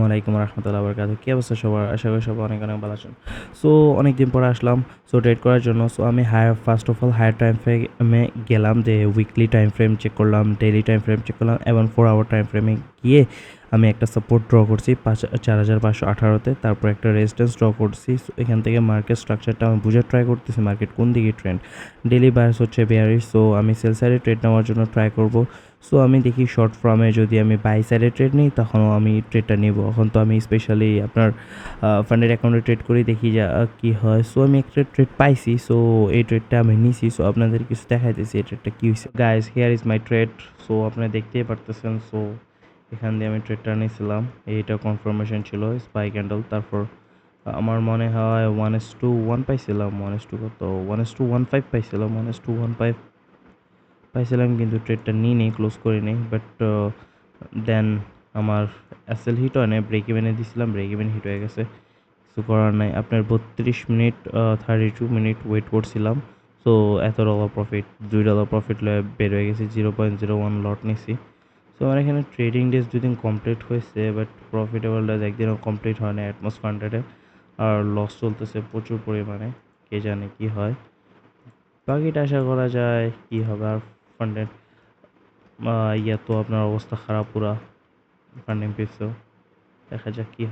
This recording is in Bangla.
আলাইকুম রহমতুল্লাহ বরকাত। কী অবস্থা সবার? আশা করি সবাই অনেক অনেক ভালো আছেন। সো অনেকদিন পরে আসলাম ট্রেড করার জন্য। সো আমি first of all higher time ফ্রেমে গেলাম, যে উইকলি টাইম ফ্রেম চেক করলাম, ডেইলি টাইম ফ্রেম চেক করলাম এবং 4 আওয়ার টাইম ফ্রেমে গিয়ে আমি একটা সাপোর্ট ড্র করছি 4518-তে। তারপর একটা রেজিস্ট্যান্স ড্র করছি। সো এখান থেকে মার্কেট স্ট্রাকচারটা আমি বুঝে ট্রাই করতেছি মার্কেট কোন দিকে ট্রেন্ড। ডেইলি বায়ার্স হচ্ছে বেয়ারিশ, সো আমি সেল সাইডে ট্রেড নেওয়ার জন্য ট্রাই করব। সো আমি দেখি শর্ট ফর্মে যদি আমি বাই সাইডে ট্রেড নিই তখনও আমি ট্রেডটা নেব। এখন তো আমি স্পেশালি আপনার ফান্ডের অ্যাকাউন্টে ট্রেড করি, দেখি যা কী হয়। সো আমি একটা ট্রেড পাইছি, সো এই ট্রেডটা আমি নিছি। সো আপনাদের কিছু দেখাইতেছি এই ট্রেডটা কী হয়েছে। Guys, here is my trade. So আপনারা দেখতেই পারতেছেন। সো এখান দিয়ে আমি ট্রেডটা নিয়েছিলাম, এইটা কনফার্মেশন ছিল স্পাই ক্যান্ডেল। তারপর আমার মনে হয় 1:1 পাইছিলাম, 1:2 কত 1:15 পাইছিলাম, 1:15 পাইছিলাম, কিন্তু ট্রেডটা নিই নেই, ক্লোজ করে নেই। বাট দেন আমার এসএল হিট হয় না, ব্রেক ইভেনে দিয়েছিলাম, ব্রেক ইভেন হিট হয়ে গেছে, কিছু করার নাই। আপনার 32 মিনিট 32 মিনিট ওয়েট করছিলাম। সো $1 প্রফিট, $2 প্রফিট বের হয়ে গেছি, 0.01 লট নিছি। সো আমার এখানে ট্রেডিং ডেজ 2 দিন কমপ্লিট হয়েছে, বাট প্রফিটেবল ডেজ একদিনও কমপ্লিট হয় না অ্যাটমস ফান্ডেডে। আর লস চলতেছে প্রচুর পরিমাণে, কে জানে কি হয়। বাকিটা আশা করা যায় কি হবে। আর ফান্ডেড ইয়া তো আপনার অবস্থা খারাপ পুরা, ফান্ডিং পিপসেও দেখা যাক কি হয়।